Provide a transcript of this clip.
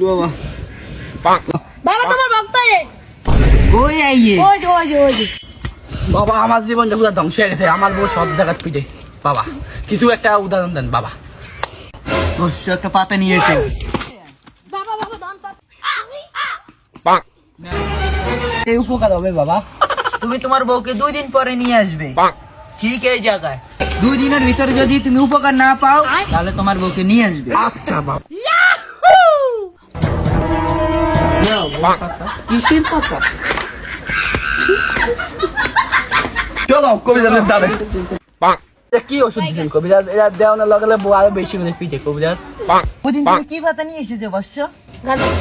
বাবা। বাবা তোমার ভক্ত এ ওই আইয়ে ওই যে বাবা আমার জীবনটা পুরো ধ্বংস হয়ে গেছে, আমার বউ সব জায়গায় পিটে। বাবা কিছু একটা উদাহরণ দেন বাবা। বসছো, একটা পাতা নিয়ে এসে। বাবা বাবা দান পাত এই উপকার হবে বাবা। তুমি তোমার বউকে 2 দিন পরে নিয়ে আসবে, ঠিক এই জায়গায়। 2 দিনের ভিতরে যদি তুমি উপকার না পাও তাহলে তোমার বউকে নিয়ে আসবে। আচ্ছা বাবা। কিসের পাতা চলো কবিরাজের দাঁড়ে। কি ওষুধ দিচ্ছেন কবিরাজ? এরা দেওয়ানোর লগে লগে বউ আরো বেশি করে পিটে কবিরাজ। ওদিন তুমি কি পাতা নিয়ে এসেছো বসছো? গাজর